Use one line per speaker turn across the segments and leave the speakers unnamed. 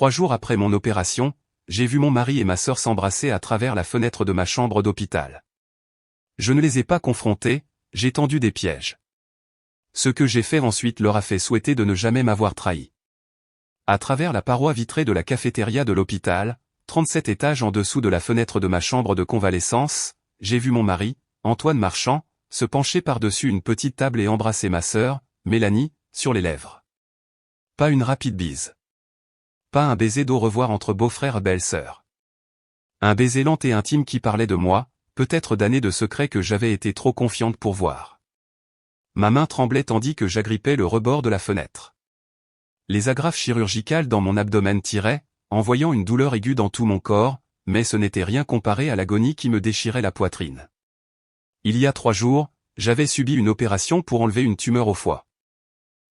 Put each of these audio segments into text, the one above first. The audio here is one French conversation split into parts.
3 jours après mon opération, j'ai vu mon mari et ma sœur s'embrasser à travers la fenêtre de ma chambre d'hôpital. Je ne les ai pas confrontés, j'ai tendu des pièges. Ce que j'ai fait ensuite leur a fait souhaiter de ne jamais m'avoir trahi. À travers la paroi vitrée de la cafétéria de l'hôpital, 37 étages en dessous de la fenêtre de ma chambre de convalescence, j'ai vu mon mari, Antoine Marchand, se pencher par-dessus une petite table et embrasser ma sœur, Mélanie, sur les lèvres. Pas une rapide bise. Pas un baiser d'au revoir entre beau-frère et belle-sœur. Un baiser lent et intime qui parlait de moi, peut-être d'années de secrets que j'avais été trop confiante pour voir. Ma main tremblait tandis que j'agrippais le rebord de la fenêtre. Les agrafes chirurgicales dans mon abdomen tiraient, envoyant une douleur aiguë dans tout mon corps, mais ce n'était rien comparé à l'agonie qui me déchirait la poitrine. Il y a 3 jours, j'avais subi une opération pour enlever une tumeur au foie.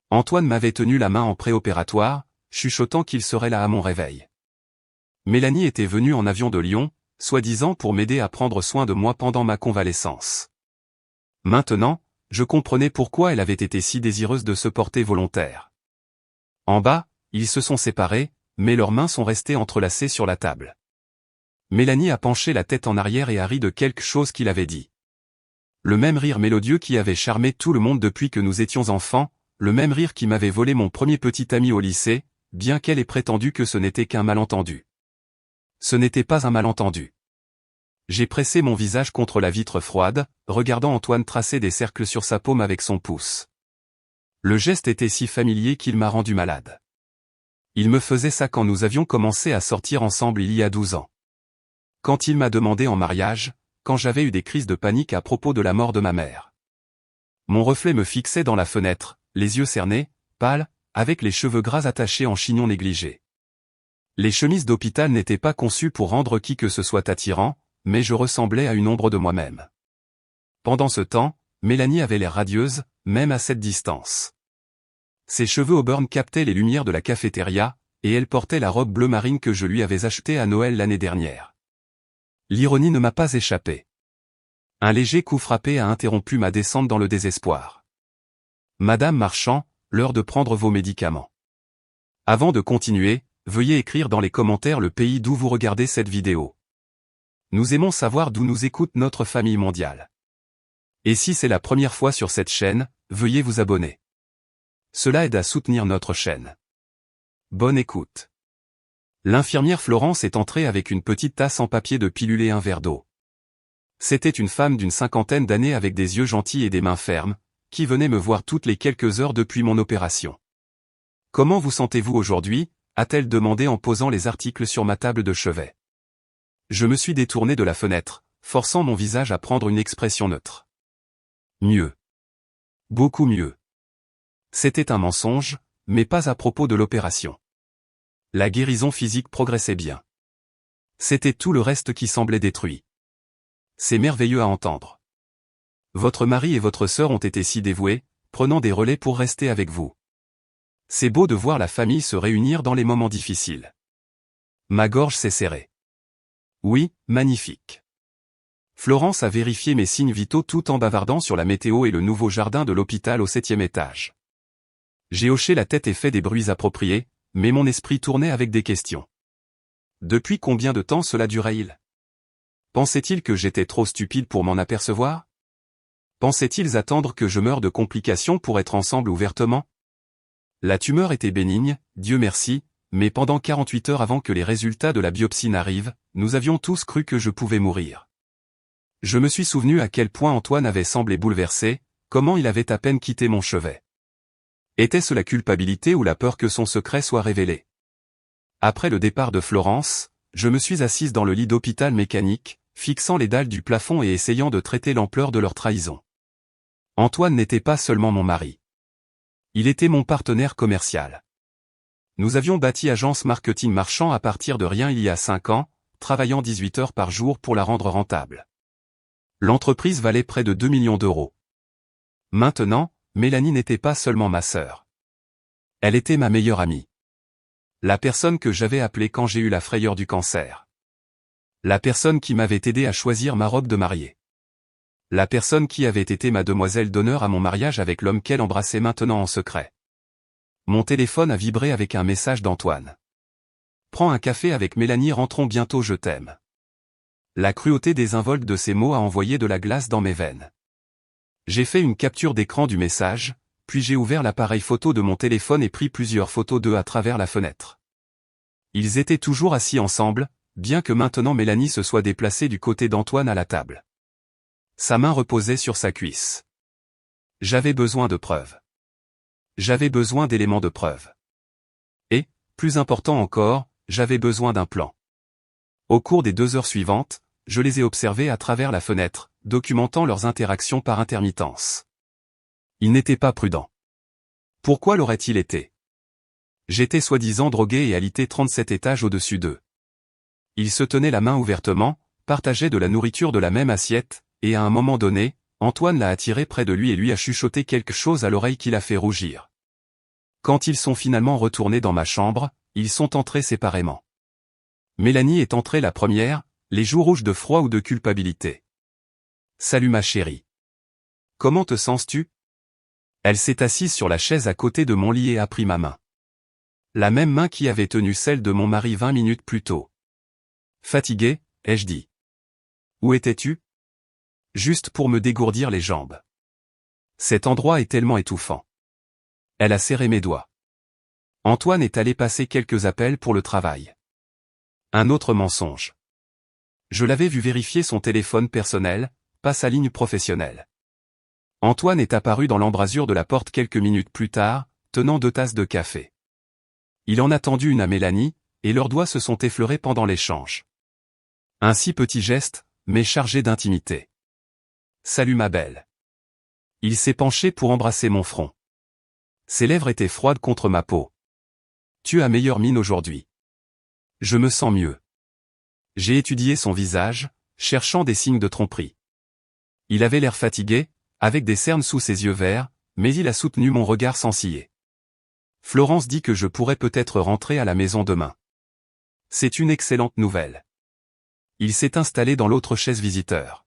Antoine m'avait tenu la main en préopératoire, chuchotant qu'il serait là à mon réveil. Mélanie était venue en avion de Lyon, soi-disant pour m'aider à prendre soin de moi pendant ma convalescence. Maintenant, je comprenais pourquoi elle avait été si désireuse de se porter volontaire. En bas, ils se sont séparés, mais leurs mains sont restées entrelacées sur la table. Mélanie a penché la tête en arrière et a ri de quelque chose qu'il avait dit. Le même rire mélodieux qui avait charmé tout le monde depuis que nous étions enfants, le même rire qui m'avait volé mon premier petit ami au lycée, bien qu'elle ait prétendu que ce n'était qu'un malentendu. Ce n'était pas un malentendu. J'ai pressé mon visage contre la vitre froide, regardant Antoine tracer des cercles sur sa paume avec son pouce. Le geste était si familier qu'il m'a rendu malade. Il me faisait ça quand nous avions commencé à sortir ensemble il y a 12 ans. Quand il m'a demandé en mariage, quand j'avais eu des crises de panique à propos de la mort de ma mère. Mon reflet me fixait dans la fenêtre, les yeux cernés, pâle, avec les cheveux gras attachés en chignon négligé. Les chemises d'hôpital n'étaient pas conçues pour rendre qui que ce soit attirant, mais je ressemblais à une ombre de moi-même. Pendant ce temps, Mélanie avait l'air radieuse, même à cette distance. Ses cheveux auburn captaient les lumières de la cafétéria, et elle portait la robe bleu marine que je lui avais achetée à Noël l'année dernière. L'ironie ne m'a pas échappé. Un léger coup frappé a interrompu ma descente dans le désespoir. Madame Marchand, l'heure de prendre vos médicaments. Avant de continuer, veuillez écrire dans les commentaires le pays d'où vous regardez cette vidéo. Nous aimons savoir d'où nous écoute notre famille mondiale. Et si c'est la première fois sur cette chaîne, veuillez vous abonner. Cela aide à soutenir notre chaîne. Bonne écoute. L'infirmière Florence est entrée avec une petite tasse en papier de pilule et un verre d'eau. C'était une femme d'une 50aine d'années avec des yeux gentils et des mains fermes, qui venait me voir toutes les quelques heures depuis mon opération. « Comment vous sentez-vous aujourd'hui » a-t-elle demandé en posant les articles sur ma table de chevet. Je me suis détourné de la fenêtre, forçant mon visage à prendre une expression neutre. Mieux. Beaucoup mieux. C'était un mensonge, mais pas à propos de l'opération. La guérison physique progressait bien. C'était tout le reste qui semblait détruit. C'est merveilleux à entendre. Votre mari et votre sœur ont été si dévoués, prenant des relais pour rester avec vous. C'est beau de voir la famille se réunir dans les moments difficiles. Ma gorge s'est serrée. Oui, magnifique. Florence a vérifié mes signes vitaux tout en bavardant sur la météo et le nouveau jardin de l'hôpital au 7e étage. J'ai hoché la tête et fait des bruits appropriés, mais mon esprit tournait avec des questions. Depuis combien de temps cela durait-il? Pensait-il que j'étais trop stupide pour m'en apercevoir? Pensaient-ils attendre que je meure de complications pour être ensemble ouvertement? La tumeur était bénigne, Dieu merci, mais pendant 48 heures avant que les résultats de la biopsie n'arrivent, nous avions tous cru que je pouvais mourir. Je me suis souvenu à quel point Antoine avait semblé bouleversé, comment il avait à peine quitté mon chevet. Était-ce la culpabilité ou la peur que son secret soit révélé? Après le départ de Florence, je me suis assise dans le lit d'hôpital mécanique, fixant les dalles du plafond et essayant de traiter l'ampleur de leur trahison. Antoine n'était pas seulement mon mari. Il était mon partenaire commercial. Nous avions bâti agence marketing Marchand à partir de rien il y a 5 ans, travaillant 18 heures par jour pour la rendre rentable. L'entreprise valait près de 2 millions d'euros. Maintenant, Mélanie n'était pas seulement ma sœur. Elle était ma meilleure amie. La personne que j'avais appelée quand j'ai eu la frayeur du cancer. La personne qui m'avait aidé à choisir ma robe de mariée. La personne qui avait été ma demoiselle d'honneur à mon mariage avec l'homme qu'elle embrassait maintenant en secret. Mon téléphone a vibré avec un message d'Antoine. prends un café avec Mélanie, rentrons bientôt, je t'aime. La cruauté désinvolte de ces mots a envoyé de la glace dans mes veines. J'ai fait une capture d'écran du message, puis j'ai ouvert l'appareil photo de mon téléphone et pris plusieurs photos d'eux à travers la fenêtre. Ils étaient toujours assis ensemble, bien que maintenant Mélanie se soit déplacée du côté d'Antoine à la table. Sa main reposait sur sa cuisse. J'avais besoin de preuves. J'avais besoin d'éléments de preuve. Et, plus important encore, j'avais besoin d'un plan. Au cours des 2 heures suivantes, je les ai observés à travers la fenêtre, documentant leurs interactions par intermittence. Ils n'étaient pas prudents. Pourquoi l'auraient-ils été? J'étais soi-disant drogué et alité 37 étages au-dessus d'eux. Ils se tenaient la main ouvertement, partageaient de la nourriture de la même assiette, et à un moment donné, Antoine l'a attiré près de lui et lui a chuchoté quelque chose à l'oreille qui l'a fait rougir. Quand ils sont finalement retournés dans ma chambre, ils sont entrés séparément. Mélanie est entrée la première, les joues rouges de froid ou de culpabilité. « Salut ma chérie. Comment te sens-tu » Elle s'est assise sur la chaise à côté de mon lit et a pris ma main. La même main qui avait tenu celle de mon mari 20 minutes plus tôt. « Fatigué, ai-je dit. Où étais-tu ? Juste pour me dégourdir les jambes. Cet endroit est tellement étouffant. » Elle a serré mes doigts. Antoine est allé passer quelques appels pour le travail. Un autre mensonge. Je l'avais vu vérifier son téléphone personnel, pas sa ligne professionnelle. Antoine est apparu dans l'embrasure de la porte quelques minutes plus tard, tenant 2 tasses de café. Il en a tendu une à Mélanie, et leurs doigts se sont effleurés pendant l'échange. Un si petit geste, mais chargé d'intimité. « Salut ma belle. » Il s'est penché pour embrasser mon front. Ses lèvres étaient froides contre ma peau. « Tu as meilleure mine aujourd'hui. » Je me sens mieux. J'ai étudié son visage, cherchant des signes de tromperie. Il avait l'air fatigué, avec des cernes sous ses yeux verts, mais il a soutenu mon regard sans ciller. Florence dit que je pourrais peut-être rentrer à la maison demain. C'est une excellente nouvelle. Il s'est installé dans l'autre chaise visiteur.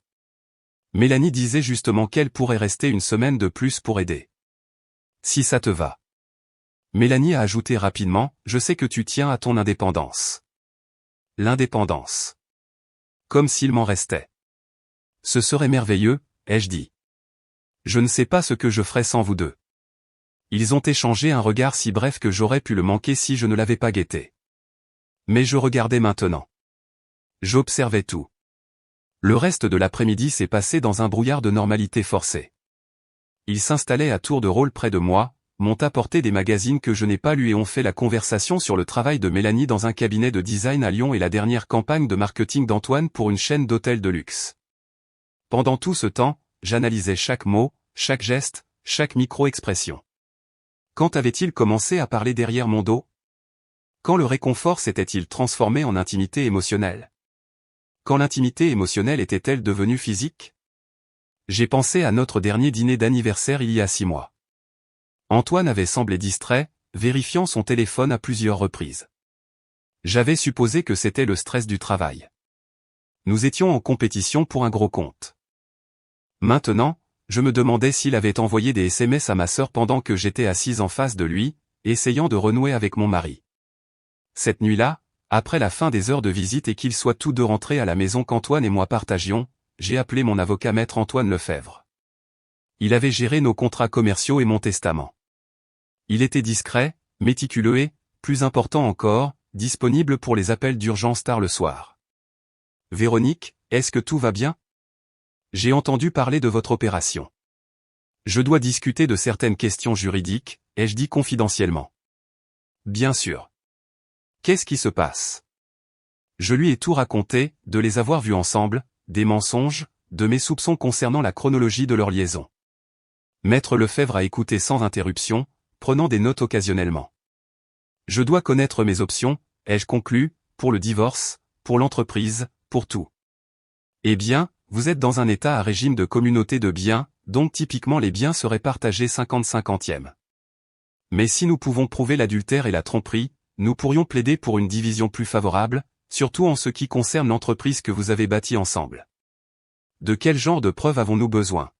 Mélanie disait justement qu'elle pourrait rester une semaine de plus pour aider. Si ça te va. Mélanie a ajouté rapidement, je sais que tu tiens à ton indépendance. L'indépendance. Comme s'il m'en restait. Ce serait merveilleux, ai-je dit. Je ne sais pas ce que je ferais sans vous deux. Ils ont échangé un regard si bref que j'aurais pu le manquer si je ne l'avais pas guetté. Mais je regardais maintenant. J'observais tout. Le reste de l'après-midi s'est passé dans un brouillard de normalité forcée. Ils s'installaient à tour de rôle près de moi, m'ont apporté des magazines que je n'ai pas lus et ont fait la conversation sur le travail de Mélanie dans un cabinet de design à Lyon et la dernière campagne de marketing d'Antoine pour une chaîne d'hôtels de luxe. Pendant tout ce temps, j'analysais chaque mot, chaque geste, chaque micro-expression. Quand avait-il commencé à parler derrière mon dos? Quand le réconfort s'était-il transformé en intimité émotionnelle? Quand l'intimité émotionnelle était-elle devenue physique? J'ai pensé à notre dernier dîner d'anniversaire il y a 6 mois. Antoine avait semblé distrait, vérifiant son téléphone à plusieurs reprises. J'avais supposé que c'était le stress du travail. Nous étions en compétition pour un gros compte. Maintenant, je me demandais s'il avait envoyé des SMS à ma sœur pendant que j'étais assise en face de lui, essayant de renouer avec mon mari. Cette nuit-là, après la fin des heures de visite et qu'ils soient tous deux rentrés à la maison qu'Antoine et moi partagions, j'ai appelé mon avocat maître Antoine Lefebvre. Il avait géré nos contrats commerciaux et mon testament. Il était discret, méticuleux et, plus important encore, disponible pour les appels d'urgence tard le soir. « Véronique, est-ce que tout va bien ? J'ai entendu parler de votre opération. Je dois discuter de certaines questions juridiques, ai-je dit confidentiellement. Bien sûr. Qu'est-ce qui se passe ? Je lui ai tout raconté, de les avoir vus ensemble, des mensonges, de mes soupçons concernant la chronologie de leur liaison. Maître Lefebvre a écouté sans interruption, prenant des notes occasionnellement. Je dois connaître mes options, ai-je conclu, pour le divorce, pour l'entreprise, pour tout. Eh bien, vous êtes dans un état à régime de communauté de biens, donc typiquement les biens seraient partagés 50-50e. Mais si nous pouvons prouver l'adultère et la tromperie, nous pourrions plaider pour une division plus favorable, surtout en ce qui concerne l'entreprise que vous avez bâtie ensemble. De quel genre de preuves avons-nous besoin?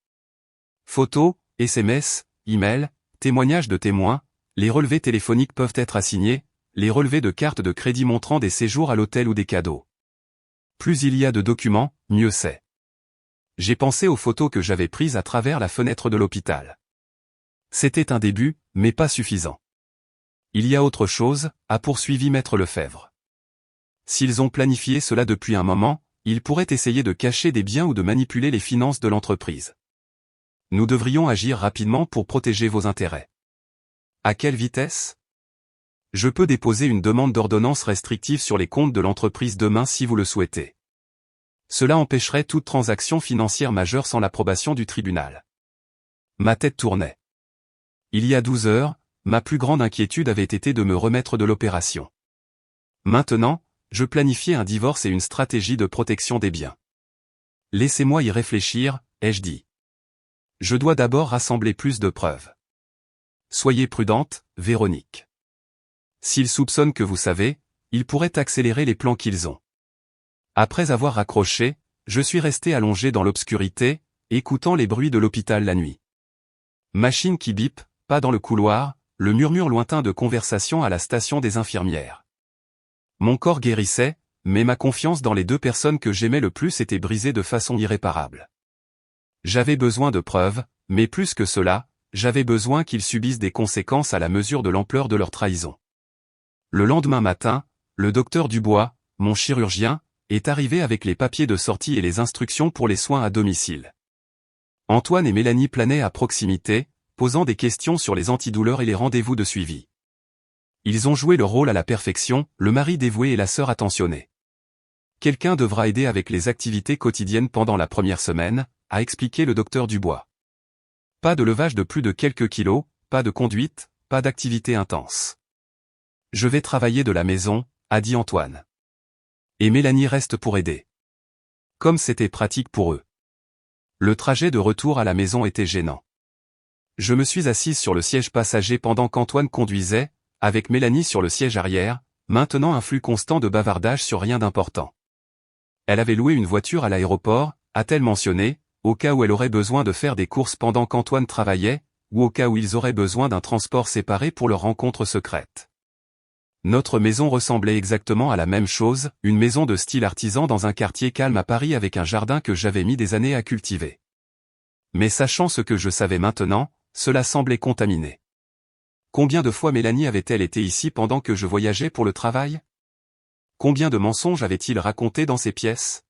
Photos, SMS, emails, témoignages de témoins, les relevés téléphoniques peuvent être assignés, les relevés de cartes de crédit montrant des séjours à l'hôtel ou des cadeaux. Plus il y a de documents, mieux c'est. J'ai pensé aux photos que j'avais prises à travers la fenêtre de l'hôpital. C'était un début, mais pas suffisant. Il y a autre chose, a poursuivi Maître Lefebvre. S'ils ont planifié cela depuis un moment, ils pourraient essayer de cacher des biens ou de manipuler les finances de l'entreprise. Nous devrions agir rapidement pour protéger vos intérêts. À quelle vitesse? Je peux déposer une demande d'ordonnance restrictive sur les comptes de l'entreprise demain si vous le souhaitez. Cela empêcherait toute transaction financière majeure sans l'approbation du tribunal. Ma tête tournait. Il y a 12 heures, ma plus grande inquiétude avait été de me remettre de l'opération. Maintenant, je planifiais un divorce et une stratégie de protection des biens. Laissez-moi y réfléchir, ai-je dit. Je dois d'abord rassembler plus de preuves. Soyez prudente, Véronique. S'ils soupçonnent que vous savez, ils pourraient accélérer les plans qu'ils ont. Après avoir raccroché, je suis resté allongé dans l'obscurité, écoutant les bruits de l'hôpital la nuit. Machine qui bip, pas dans le couloir, le murmure lointain de conversation à la station des infirmières. Mon corps guérissait, mais ma confiance dans les deux personnes que j'aimais le plus était brisée de façon irréparable. J'avais besoin de preuves, mais plus que cela, j'avais besoin qu'ils subissent des conséquences à la mesure de l'ampleur de leur trahison. Le lendemain matin, le docteur Dubois, mon chirurgien, est arrivé avec les papiers de sortie et les instructions pour les soins à domicile. Antoine et Mélanie planaient à proximité, posant des questions sur les antidouleurs et les rendez-vous de suivi. Ils ont joué leur rôle à la perfection, le mari dévoué et la sœur attentionnée. Quelqu'un devra aider avec les activités quotidiennes pendant la première semaine, a expliqué le docteur Dubois. Pas de levage de plus de quelques kilos, pas de conduite, pas d'activité intense. Je vais travailler de la maison, a dit Antoine. Et Mélanie reste pour aider. Comme c'était pratique pour eux. Le trajet de retour à la maison était gênant. Je me suis assise sur le siège passager pendant qu'Antoine conduisait, avec Mélanie sur le siège arrière, maintenant un flux constant de bavardage sur rien d'important. Elle avait loué une voiture à l'aéroport, a-t-elle mentionné, au cas où elle aurait besoin de faire des courses pendant qu'Antoine travaillait, ou au cas où ils auraient besoin d'un transport séparé pour leur rencontre secrète. Notre maison ressemblait exactement à la même chose, une maison de style artisan dans un quartier calme à Paris avec un jardin que j'avais mis des années à cultiver. Mais sachant ce que je savais maintenant, cela semblait contaminé. Combien de fois Mélanie avait-elle été ici pendant que je voyageais pour le travail? Combien de mensonges avait-il raconté dans ces pièces?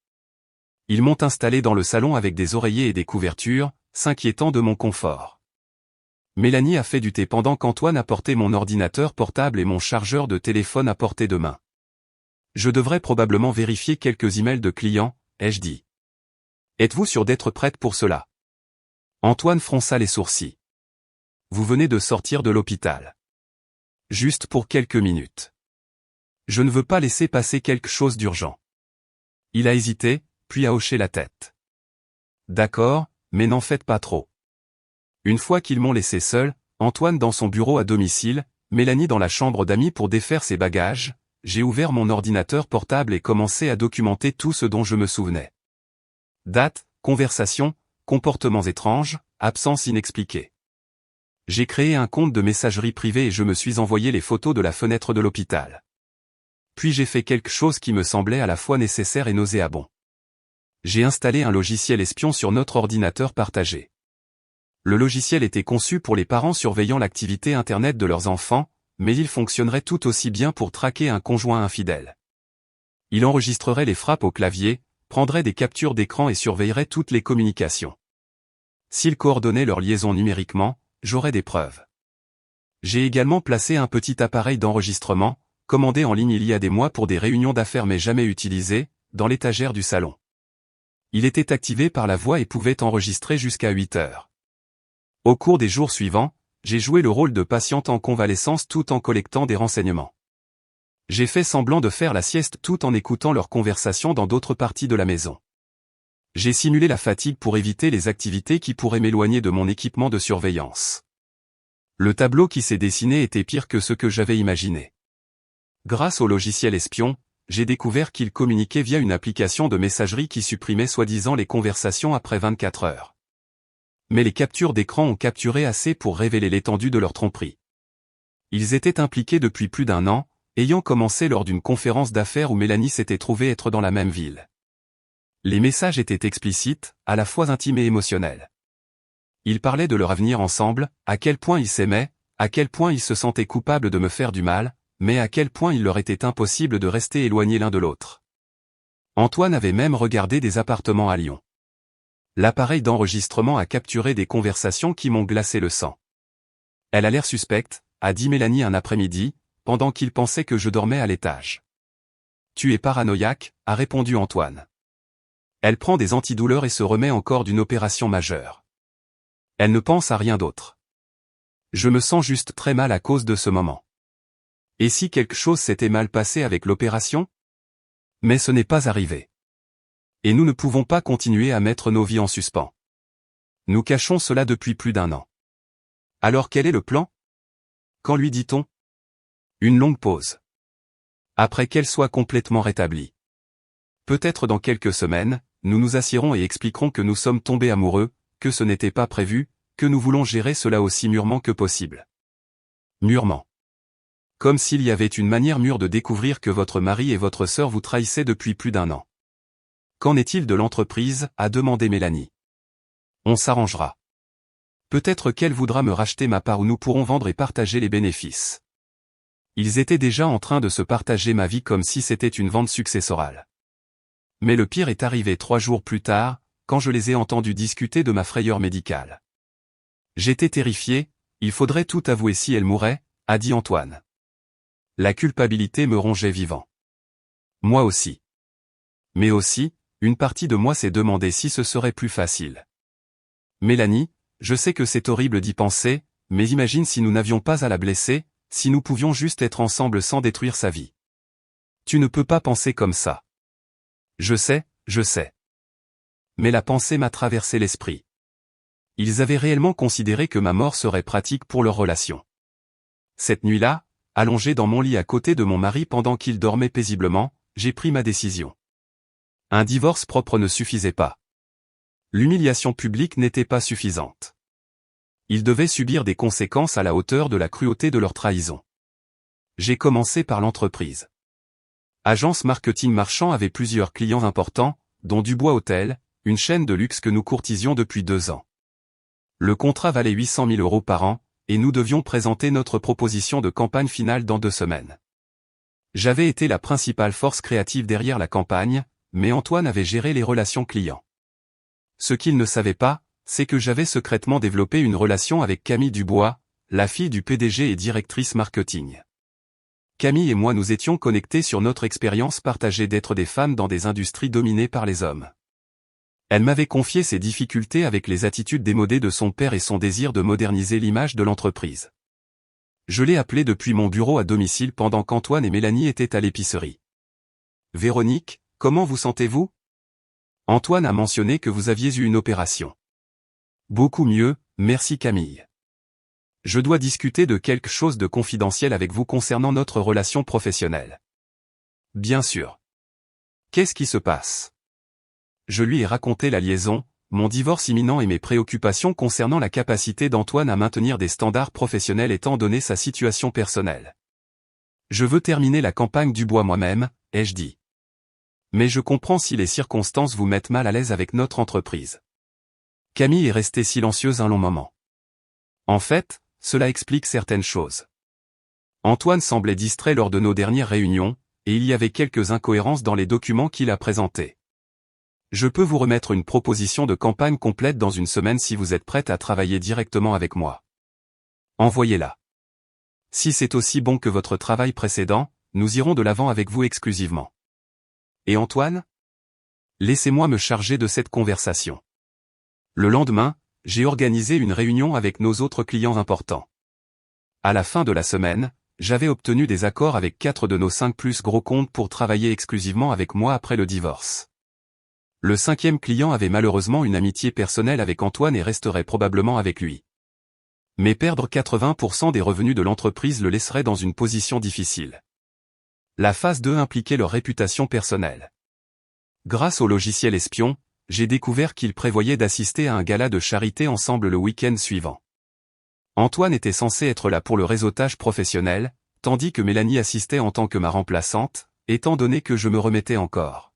Ils m'ont installé dans le salon avec des oreillers et des couvertures, s'inquiétant de mon confort. Mélanie a fait du thé pendant qu'Antoine apportait mon ordinateur portable et mon chargeur de téléphone à portée de main. Je devrais probablement vérifier quelques emails de clients, ai-je dit. Êtes-vous sûr d'être prête pour cela? Antoine fronça les sourcils. Vous venez de sortir de l'hôpital. Juste pour quelques minutes. Je ne veux pas laisser passer quelque chose d'urgent. Il a hésité, puis a hoché la tête. D'accord, mais n'en faites pas trop. Une fois qu'ils m'ont laissé seul, Antoine dans son bureau à domicile, Mélanie dans la chambre d'amis pour défaire ses bagages, j'ai ouvert mon ordinateur portable et commencé à documenter tout ce dont je me souvenais. Dates, conversations, comportements étranges, absences inexpliquées. J'ai créé un compte de messagerie privée et je me suis envoyé les photos de la fenêtre de l'hôpital. Puis j'ai fait quelque chose qui me semblait à la fois nécessaire et nauséabond. J'ai installé un logiciel espion sur notre ordinateur partagé. Le logiciel était conçu pour les parents surveillant l'activité Internet de leurs enfants, mais il fonctionnerait tout aussi bien pour traquer un conjoint infidèle. Il enregistrerait les frappes au clavier, prendrait des captures d'écran et surveillerait toutes les communications. S'il coordonnait leur liaison numériquement, j'aurais des preuves. J'ai également placé un petit appareil d'enregistrement, commandé en ligne il y a des mois pour des réunions d'affaires mais jamais utilisé, dans l'étagère du salon. Il était activé par la voix et pouvait enregistrer jusqu'à 8 heures. Au cours des jours suivants, j'ai joué le rôle de patiente en convalescence tout en collectant des renseignements. J'ai fait semblant de faire la sieste tout en écoutant leurs conversations dans d'autres parties de la maison. J'ai simulé la fatigue pour éviter les activités qui pourraient m'éloigner de mon équipement de surveillance. Le tableau qui s'est dessiné était pire que ce que j'avais imaginé. Grâce au logiciel espion, j'ai découvert qu'il communiquait via une application de messagerie qui supprimait soi-disant les conversations après 24 heures. Mais les captures d'écran ont capturé assez pour révéler l'étendue de leur tromperie. Ils étaient impliqués depuis plus d'1 an, ayant commencé lors d'une conférence d'affaires où Mélanie s'était trouvée être dans la même ville. Les messages étaient explicites, à la fois intimes et émotionnels. Ils parlaient de leur avenir ensemble, à quel point ils s'aimaient, à quel point ils se sentaient coupables de me faire du mal, mais à quel point il leur était impossible de rester éloignés l'un de l'autre. Antoine avait même regardé des appartements à Lyon. L'appareil d'enregistrement a capturé des conversations qui m'ont glacé le sang. Elle a l'air suspecte, a dit Mélanie un après-midi, pendant qu'il pensait que je dormais à l'étage. Tu es paranoïaque, a répondu Antoine. Elle prend des antidouleurs et se remet encore d'une opération majeure. Elle ne pense à rien d'autre. Je me sens juste très mal à cause de ce moment. Et si quelque chose s'était mal passé avec l'opération? Mais ce n'est pas arrivé. Et nous ne pouvons pas continuer à mettre nos vies en suspens. Nous cachons cela depuis plus d'1 an. Alors quel est le plan? Quand lui dit-on? Une longue pause. Après qu'elle soit complètement rétablie. Peut-être dans quelques semaines, nous nous assiérons et expliquerons que nous sommes tombés amoureux, que ce n'était pas prévu, que nous voulons gérer cela aussi mûrement que possible. Mûrement. Comme s'il y avait une manière mûre de découvrir que votre mari et votre sœur vous trahissaient depuis plus d'1 an. Qu'en est-il de l'entreprise, a demandé Mélanie. On s'arrangera. Peut-être qu'elle voudra me racheter ma part où nous pourrons vendre et partager les bénéfices. Ils étaient déjà en train de se partager ma vie comme si c'était une vente successorale. Mais le pire est arrivé 3 jours plus tard, quand je les ai entendus discuter de ma frayeur médicale. J'étais terrifié, il faudrait tout avouer si elle mourait, a dit Antoine. La culpabilité me rongeait vivant. Moi aussi. Mais aussi, une partie de moi s'est demandé si ce serait plus facile. Mélanie, je sais que c'est horrible d'y penser, mais imagine si nous n'avions pas à la blesser, si nous pouvions juste être ensemble sans détruire sa vie. Tu ne peux pas penser comme ça. Je sais, je sais. Mais la pensée m'a traversé l'esprit. Ils avaient réellement considéré que ma mort serait pratique pour leur relation. Cette nuit-là, allongé dans mon lit à côté de mon mari pendant qu'il dormait paisiblement, j'ai pris ma décision. Un divorce propre ne suffisait pas. L'humiliation publique n'était pas suffisante. Ils devaient subir des conséquences à la hauteur de la cruauté de leur trahison. J'ai commencé par l'entreprise. Agence marketing marchand avait plusieurs clients importants, dont Dubois Hôtel, une chaîne de luxe que nous courtisions depuis 2 ans. Le contrat valait 800 000 € par an, et nous devions présenter notre proposition de campagne finale dans 2 semaines. J'avais été la principale force créative derrière la campagne, mais Antoine avait géré les relations clients. Ce qu'il ne savait pas, c'est que j'avais secrètement développé une relation avec Camille Dubois, la fille du PDG et directrice marketing. Camille et moi nous étions connectés sur notre expérience partagée d'être des femmes dans des industries dominées par les hommes. Elle m'avait confié ses difficultés avec les attitudes démodées de son père et son désir de moderniser l'image de l'entreprise. Je l'ai appelée depuis mon bureau à domicile pendant qu'Antoine et Mélanie étaient à l'épicerie. « Véronique, comment vous sentez-vous ? Antoine a mentionné que vous aviez eu une opération. » Beaucoup mieux, merci Camille. Je dois discuter de quelque chose de confidentiel avec vous concernant notre relation professionnelle. Bien sûr. Qu'est-ce qui se passe ? Je lui ai raconté la liaison, mon divorce imminent et mes préoccupations concernant la capacité d'Antoine à maintenir des standards professionnels étant donné sa situation personnelle. Je veux terminer la campagne Dubois moi-même, ai-je dit. Mais je comprends si les circonstances vous mettent mal à l'aise avec notre entreprise. Camille est restée silencieuse un long moment. En fait, cela explique certaines choses. Antoine semblait distrait lors de nos dernières réunions, et il y avait quelques incohérences dans les documents qu'il a présentés. Je peux vous remettre une proposition de campagne complète dans 1 semaine si vous êtes prête à travailler directement avec moi. Envoyez-la. Si c'est aussi bon que votre travail précédent, nous irons de l'avant avec vous exclusivement. Et Antoine ? Laissez-moi me charger de cette conversation. Le lendemain, j'ai organisé une réunion avec nos autres clients importants. À la fin de la semaine, j'avais obtenu des accords avec 4 de nos 5 plus gros comptes pour travailler exclusivement avec moi après le divorce. Le 5e client avait malheureusement une amitié personnelle avec Antoine et resterait probablement avec lui. Mais perdre 80% des revenus de l'entreprise le laisserait dans une position difficile. La phase 2 impliquait leur réputation personnelle. Grâce au logiciel espion, j'ai découvert qu'ils prévoyaient d'assister à un gala de charité ensemble le week-end suivant. Antoine était censé être là pour le réseautage professionnel, tandis que Mélanie assistait en tant que ma remplaçante, étant donné que je me remettais encore.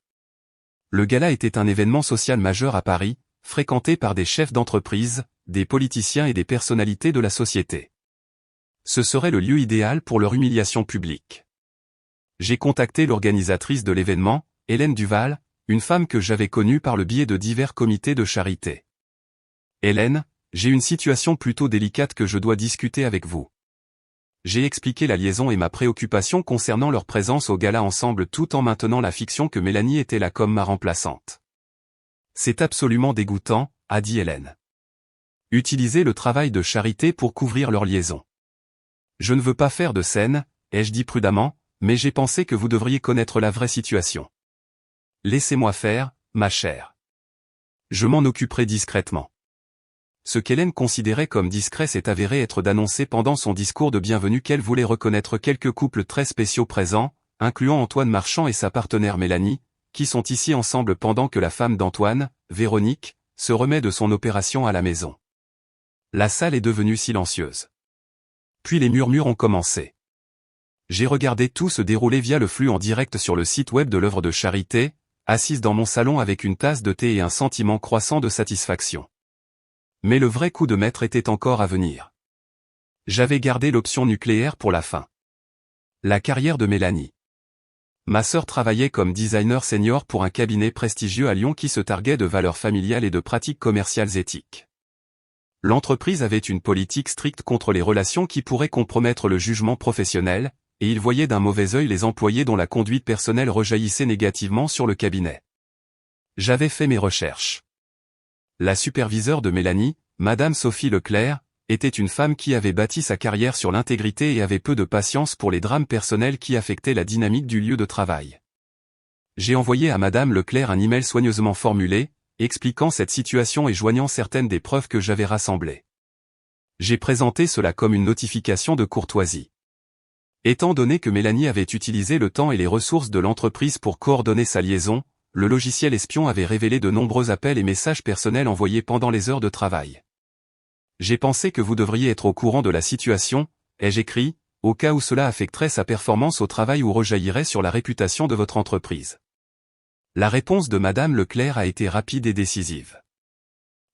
Le gala était un événement social majeur à Paris, fréquenté par des chefs d'entreprise, des politiciens et des personnalités de la société. Ce serait le lieu idéal pour leur humiliation publique. J'ai contacté l'organisatrice de l'événement, Hélène Duval, une femme que j'avais connue par le biais de divers comités de charité. Hélène, j'ai une situation plutôt délicate que je dois discuter avec vous. J'ai expliqué la liaison et ma préoccupation concernant leur présence au gala ensemble tout en maintenant la fiction que Mélanie était là comme ma remplaçante. C'est absolument dégoûtant, a dit Hélène. Utilisez le travail de charité pour couvrir leur liaison. Je ne veux pas faire de scène, ai-je dit prudemment, mais j'ai pensé que vous devriez connaître la vraie situation. Laissez-moi faire, ma chère. Je m'en occuperai discrètement. Ce qu'Hélène considérait comme discret s'est avéré être d'annoncer pendant son discours de bienvenue qu'elle voulait reconnaître quelques couples très spéciaux présents, incluant Antoine Marchand et sa partenaire Mélanie, qui sont ici ensemble pendant que la femme d'Antoine, Véronique, se remet de son opération à la maison. La salle est devenue silencieuse. Puis les murmures ont commencé. J'ai regardé tout se dérouler via le flux en direct sur le site web de l'œuvre de charité, assise dans mon salon avec une tasse de thé et un sentiment croissant de satisfaction. Mais le vrai coup de maître était encore à venir. J'avais gardé l'option nucléaire pour la fin. La carrière de Mélanie. Ma sœur travaillait comme designer senior pour un cabinet prestigieux à Lyon qui se targuait de valeurs familiales et de pratiques commerciales éthiques. L'entreprise avait une politique stricte contre les relations qui pourraient compromettre le jugement professionnel, et il voyait d'un mauvais œil les employés dont la conduite personnelle rejaillissait négativement sur le cabinet. J'avais fait mes recherches. La superviseure de Mélanie, Madame Sophie Leclerc, était une femme qui avait bâti sa carrière sur l'intégrité et avait peu de patience pour les drames personnels qui affectaient la dynamique du lieu de travail. J'ai envoyé à Madame Leclerc un email soigneusement formulé, expliquant cette situation et joignant certaines des preuves que j'avais rassemblées. J'ai présenté cela comme une notification de courtoisie. Étant donné que Mélanie avait utilisé le temps et les ressources de l'entreprise pour coordonner sa liaison, le logiciel espion avait révélé de nombreux appels et messages personnels envoyés pendant les heures de travail. J'ai pensé que vous devriez être au courant de la situation, ai-je écrit, au cas où cela affecterait sa performance au travail ou rejaillirait sur la réputation de votre entreprise. La réponse de Madame Leclerc a été rapide et décisive.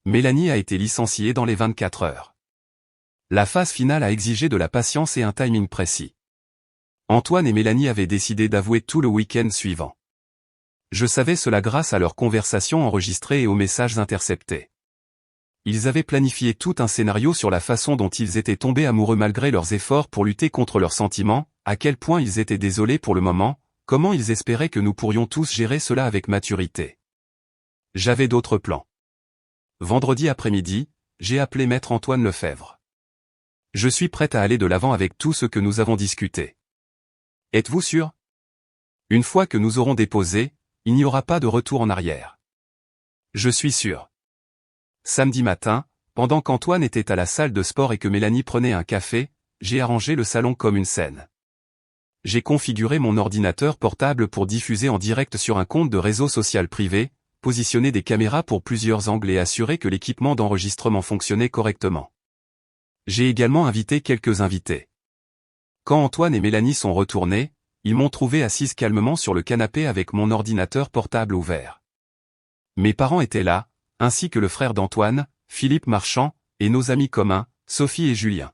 Mélanie a été licenciée dans les 24 heures. La phase finale a exigé de la patience et un timing précis. Antoine et Mélanie avaient décidé d'avouer tout le week-end suivant. Je savais cela grâce à leurs conversations enregistrées et aux messages interceptés. Ils avaient planifié tout un scénario sur la façon dont ils étaient tombés amoureux malgré leurs efforts pour lutter contre leurs sentiments, à quel point ils étaient désolés pour le moment, comment ils espéraient que nous pourrions tous gérer cela avec maturité. J'avais d'autres plans. Vendredi après-midi, j'ai appelé Maître Antoine Lefebvre. Je suis prête à aller de l'avant avec tout ce que nous avons discuté. Êtes-vous sûr? Une fois que nous aurons déposé, il n'y aura pas de retour en arrière. Je suis sûr. Samedi matin, pendant qu'Antoine était à la salle de sport et que Mélanie prenait un café, j'ai arrangé le salon comme une scène. J'ai configuré mon ordinateur portable pour diffuser en direct sur un compte de réseau social privé, positionner des caméras pour plusieurs angles et assurer que l'équipement d'enregistrement fonctionnait correctement. J'ai également invité quelques invités. Quand Antoine et Mélanie sont retournés, ils m'ont trouvé assise calmement sur le canapé avec mon ordinateur portable ouvert. Mes parents étaient là, ainsi que le frère d'Antoine, Philippe Marchand, et nos amis communs, Sophie et Julien.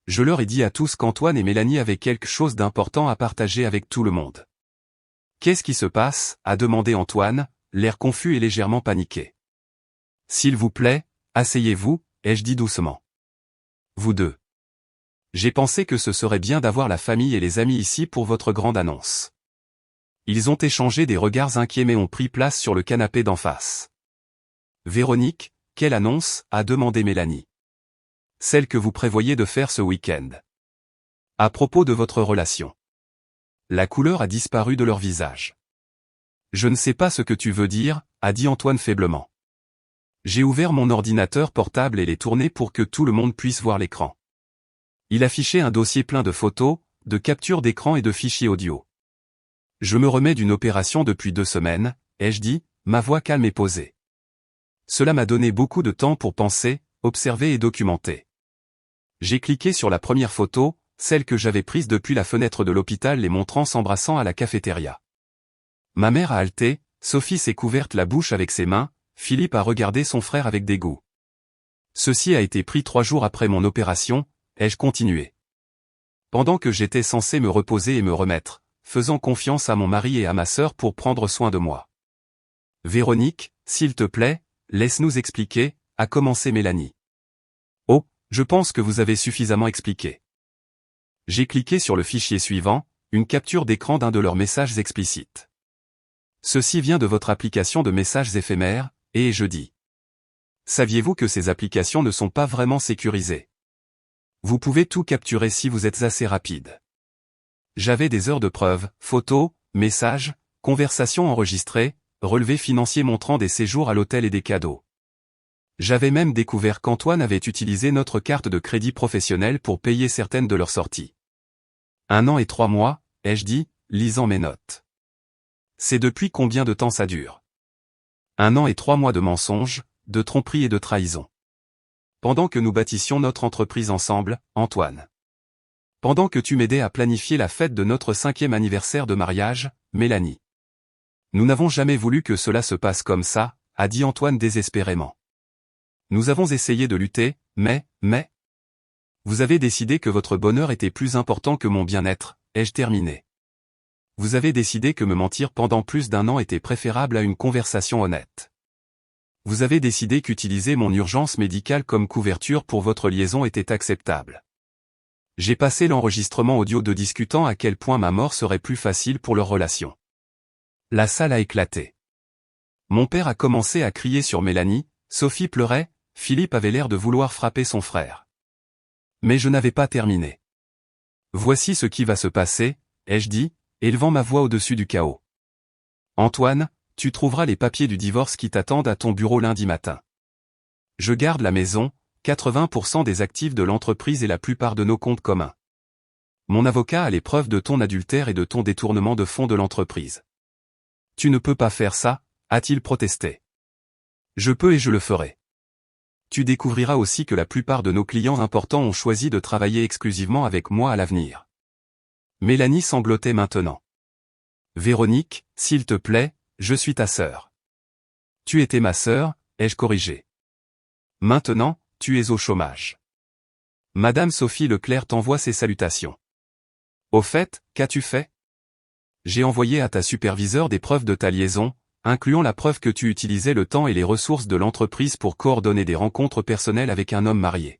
Je leur ai dit à tous qu'Antoine et Mélanie avaient quelque chose d'important à partager avec tout le monde. « Qu'est-ce qui se passe ?» a demandé Antoine, l'air confus et légèrement paniqué. « S'il vous plaît, asseyez-vous » ai-je dit doucement. « Vous deux. J'ai pensé que ce serait bien d'avoir la famille et les amis ici pour votre grande annonce. » Ils ont échangé des regards inquiets mais ont pris place sur le canapé d'en face. « Véronique, quelle annonce ?» a demandé Mélanie. « Celle que vous prévoyez de faire ce week-end. À propos de votre relation. » La couleur a disparu de leur visage. « Je ne sais pas ce que tu veux dire » a dit Antoine faiblement. J'ai ouvert mon ordinateur portable et l'ai tourné pour que tout le monde puisse voir l'écran. Il affichait un dossier plein de photos, de captures d'écran et de fichiers audio. Je me remets d'une opération depuis 2 semaines, ai-je dit, ma voix calme et posée. Cela m'a donné beaucoup de temps pour penser, observer et documenter. J'ai cliqué sur la première photo, celle que j'avais prise depuis la fenêtre de l'hôpital les montrant s'embrassant à la cafétéria. Ma mère a halté, Sophie s'est couverte la bouche avec ses mains, Philippe a regardé son frère avec dégoût. Ceci a été pris 3 jours après mon opération, ai-je continué. Pendant que j'étais censé me reposer et me remettre, faisant confiance à mon mari et à ma sœur pour prendre soin de moi. Véronique, s'il te plaît, laisse-nous expliquer, a commencé Mélanie. Oh, je pense que vous avez suffisamment expliqué. J'ai cliqué sur le fichier suivant, une capture d'écran d'un de leurs messages explicites. Ceci vient de votre application de messages éphémères, et je dis. Saviez-vous que ces applications ne sont pas vraiment sécurisées? Vous pouvez tout capturer si vous êtes assez rapide. J'avais des heures de preuves, photos, messages, conversations enregistrées, relevés financiers montrant des séjours à l'hôtel et des cadeaux. J'avais même découvert qu'Antoine avait utilisé notre carte de crédit professionnel pour payer certaines de leurs sorties. 1 an et 3 mois, ai-je dit, lisant mes notes. C'est depuis combien de temps ça dure? 1 an et 3 mois de mensonges, de tromperies et de trahisons. Pendant que nous bâtissions notre entreprise ensemble, Antoine. Pendant que tu m'aidais à planifier la fête de notre 5e anniversaire de mariage, Mélanie. Nous n'avons jamais voulu que cela se passe comme ça, a dit Antoine désespérément. Nous avons essayé de lutter, mais... Vous avez décidé que votre bonheur était plus important que mon bien-être, ai-je terminé. Vous avez décidé que me mentir pendant plus d'1 an était préférable à une conversation honnête. Vous avez décidé qu'utiliser mon urgence médicale comme couverture pour votre liaison était acceptable. J'ai passé l'enregistrement audio de discutant à quel point ma mort serait plus facile pour leur relation. La salle a éclaté. Mon père a commencé à crier sur Mélanie, Sophie pleurait, Philippe avait l'air de vouloir frapper son frère. Mais je n'avais pas terminé. Voici ce qui va se passer, ai-je dit, élevant ma voix au-dessus du chaos. Antoine, tu trouveras les papiers du divorce qui t'attendent à ton bureau lundi matin. Je garde la maison, 80% des actifs de l'entreprise et la plupart de nos comptes communs. Mon avocat a les preuves de ton adultère et de ton détournement de fonds de l'entreprise. Tu ne peux pas faire ça, a-t-il protesté. Je peux et je le ferai. Tu découvriras aussi que la plupart de nos clients importants ont choisi de travailler exclusivement avec moi à l'avenir. Mélanie sanglotait maintenant. Véronique, s'il te plaît, je suis ta sœur. Tu étais ma sœur, ai-je corrigé. Maintenant, tu es au chômage. Madame Sophie Leclerc t'envoie ses salutations. Au fait, qu'as-tu fait? J'ai envoyé à ta superviseur des preuves de ta liaison, incluant la preuve que tu utilisais le temps et les ressources de l'entreprise pour coordonner des rencontres personnelles avec un homme marié.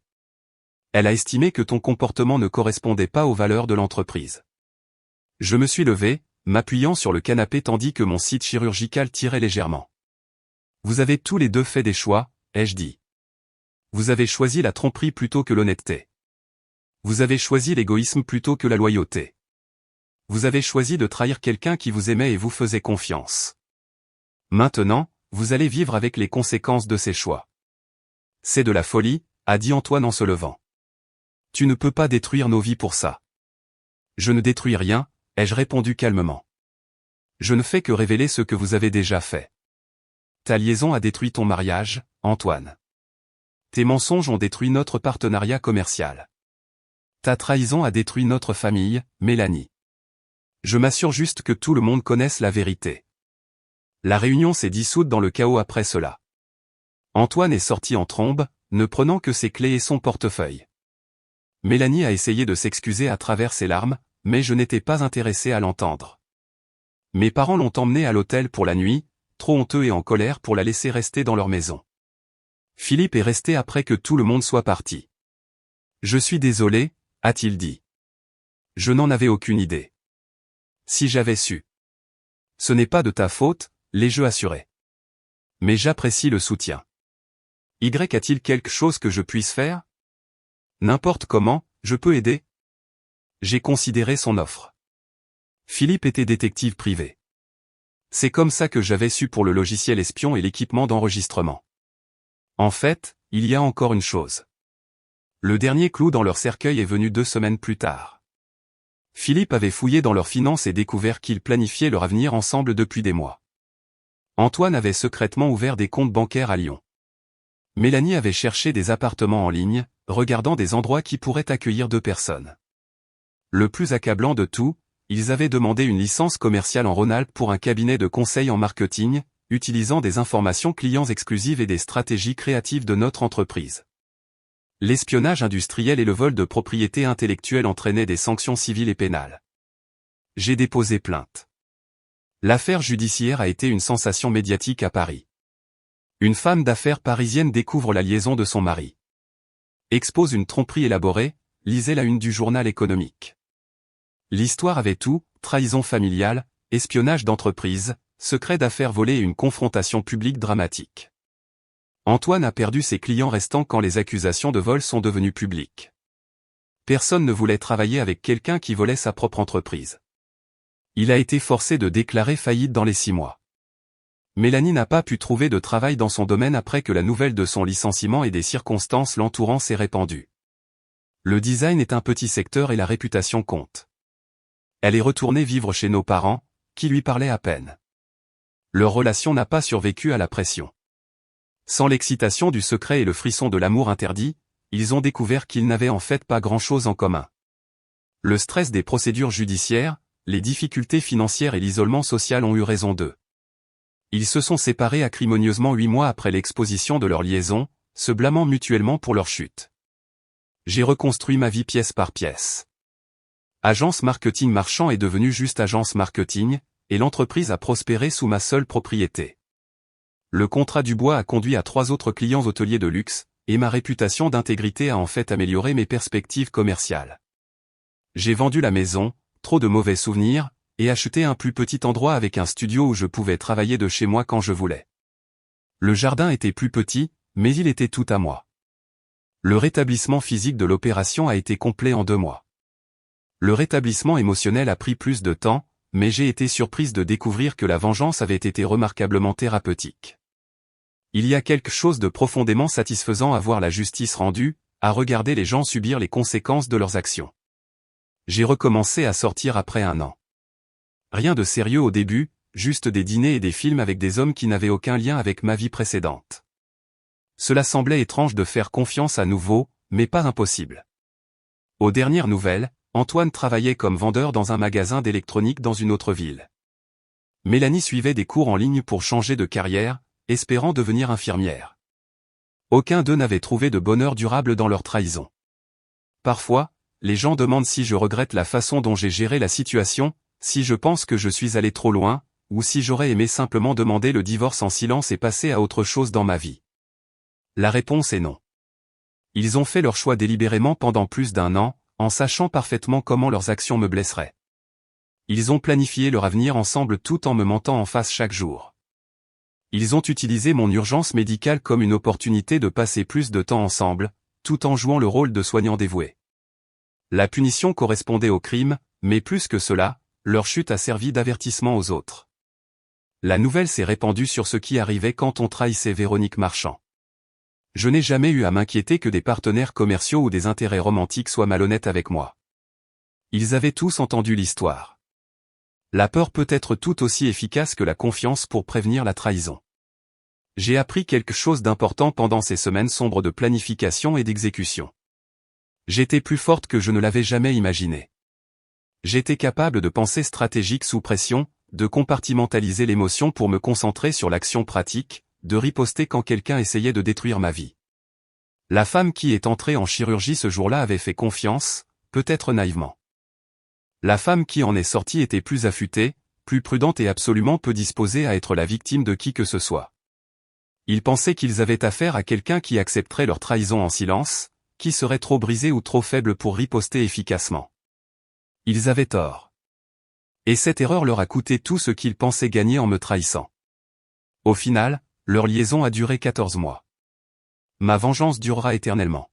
Elle a estimé que ton comportement ne correspondait pas aux valeurs de l'entreprise. Je me suis levé, m'appuyant sur le canapé tandis que mon site chirurgical tirait légèrement. Vous avez tous les deux fait des choix, ai-je dit. Vous avez choisi la tromperie plutôt que l'honnêteté. Vous avez choisi l'égoïsme plutôt que la loyauté. Vous avez choisi de trahir quelqu'un qui vous aimait et vous faisait confiance. Maintenant, vous allez vivre avec les conséquences de ces choix. C'est de la folie, a dit Antoine en se levant. Tu ne peux pas détruire nos vies pour ça. Je ne détruis rien, ai-je répondu calmement. Je ne fais que révéler ce que vous avez déjà fait. Ta liaison a détruit ton mariage, Antoine. Tes mensonges ont détruit notre partenariat commercial. Ta trahison a détruit notre famille, Mélanie. Je m'assure juste que tout le monde connaisse la vérité. La réunion s'est dissoute dans le chaos après cela. Antoine est sorti en trombe, ne prenant que ses clés et son portefeuille. Mélanie a essayé de s'excuser à travers ses larmes, mais je n'étais pas intéressé à l'entendre. Mes parents l'ont emmenée à l'hôtel pour la nuit, trop honteux et en colère pour la laisser rester dans leur maison. Philippe est resté après que tout le monde soit parti. Je suis désolé, a-t-il dit. Je n'en avais aucune idée. Si j'avais su. Ce n'est pas de ta faute, l'ai-je assuré. Mais j'apprécie le soutien. Y a-t-il quelque chose que je puisse faire? N'importe comment, je peux aider. J'ai considéré son offre. Philippe était détective privé. C'est comme ça que j'avais su pour le logiciel espion et l'équipement d'enregistrement. En fait, il y a encore une chose. Le dernier clou dans leur cercueil est venu 2 semaines plus tard. Philippe avait fouillé dans leurs finances et découvert qu'ils planifiaient leur avenir ensemble depuis des mois. Antoine avait secrètement ouvert des comptes bancaires à Lyon. Mélanie avait cherché des appartements en ligne, regardant des endroits qui pourraient accueillir 2 personnes. Le plus accablant de tout, ils avaient demandé une licence commerciale en Rhône-Alpes pour un cabinet de conseil en marketing, utilisant des informations clients exclusives et des stratégies créatives de notre entreprise. L'espionnage industriel et le vol de propriété intellectuelle entraînaient des sanctions civiles et pénales. J'ai déposé plainte. L'affaire judiciaire a été une sensation médiatique à Paris. Une femme d'affaires parisienne découvre la liaison de son mari. Expose une tromperie élaborée, lisez la une du journal économique. L'histoire avait tout, trahison familiale, espionnage d'entreprise, secret d'affaires volé et une confrontation publique dramatique. Antoine a perdu ses clients restants quand les accusations de vol sont devenues publiques. Personne ne voulait travailler avec quelqu'un qui volait sa propre entreprise. Il a été forcé de déclarer faillite dans les 6 mois. Mélanie n'a pas pu trouver de travail dans son domaine après que la nouvelle de son licenciement et des circonstances l'entourant s'est répandue. Le design est un petit secteur et la réputation compte. Elle est retournée vivre chez nos parents, qui lui parlaient à peine. Leur relation n'a pas survécu à la pression. Sans l'excitation du secret et le frisson de l'amour interdit, ils ont découvert qu'ils n'avaient en fait pas grand-chose en commun. Le stress des procédures judiciaires, les difficultés financières et l'isolement social ont eu raison d'eux. Ils se sont séparés acrimonieusement 8 mois après l'exposition de leur liaison, se blâmant mutuellement pour leur chute. J'ai reconstruit ma vie pièce par pièce. Agence marketing marchand est devenue juste agence marketing, et l'entreprise a prospéré sous ma seule propriété. Le contrat du bois a conduit à 3 autres clients hôteliers de luxe, et ma réputation d'intégrité a en fait amélioré mes perspectives commerciales. J'ai vendu la maison, trop de mauvais souvenirs, et acheté un plus petit endroit avec un studio où je pouvais travailler de chez moi quand je voulais. Le jardin était plus petit, mais il était tout à moi. Le rétablissement physique de l'opération a été complet en 2 mois. Le rétablissement émotionnel a pris plus de temps, mais j'ai été surprise de découvrir que la vengeance avait été remarquablement thérapeutique. Il y a quelque chose de profondément satisfaisant à voir la justice rendue, à regarder les gens subir les conséquences de leurs actions. J'ai recommencé à sortir après 1 an. Rien de sérieux au début, juste des dîners et des films avec des hommes qui n'avaient aucun lien avec ma vie précédente. Cela semblait étrange de faire confiance à nouveau, mais pas impossible. Aux dernières nouvelles, Antoine travaillait comme vendeur dans un magasin d'électronique dans une autre ville. Mélanie suivait des cours en ligne pour changer de carrière, espérant devenir infirmière. Aucun d'eux n'avait trouvé de bonheur durable dans leur trahison. Parfois, les gens demandent si je regrette la façon dont j'ai géré la situation, si je pense que je suis allé trop loin, ou si j'aurais aimé simplement demander le divorce en silence et passer à autre chose dans ma vie. La réponse est non. Ils ont fait leur choix délibérément pendant plus d'1 an, en sachant parfaitement comment leurs actions me blesseraient. Ils ont planifié leur avenir ensemble tout en me mentant en face chaque jour. Ils ont utilisé mon urgence médicale comme une opportunité de passer plus de temps ensemble, tout en jouant le rôle de soignant dévoué. La punition correspondait au crime, mais plus que cela, leur chute a servi d'avertissement aux autres. La nouvelle s'est répandue sur ce qui arrivait quand on trahissait Véronique Marchand. Je n'ai jamais eu à m'inquiéter que des partenaires commerciaux ou des intérêts romantiques soient malhonnêtes avec moi. Ils avaient tous entendu l'histoire. La peur peut être tout aussi efficace que la confiance pour prévenir la trahison. J'ai appris quelque chose d'important pendant ces semaines sombres de planification et d'exécution. J'étais plus forte que je ne l'avais jamais imaginé. J'étais capable de penser stratégique sous pression, de compartimentaliser l'émotion pour me concentrer sur l'action pratique, de riposter quand quelqu'un essayait de détruire ma vie. La femme qui est entrée en chirurgie ce jour-là avait fait confiance, peut-être naïvement. La femme qui en est sortie était plus affûtée, plus prudente et absolument peu disposée à être la victime de qui que ce soit. Ils pensaient qu'ils avaient affaire à quelqu'un qui accepterait leur trahison en silence, qui serait trop brisé ou trop faible pour riposter efficacement. Ils avaient tort. Et cette erreur leur a coûté tout ce qu'ils pensaient gagner en me trahissant. Au final, leur liaison a duré 14 mois. Ma vengeance durera éternellement.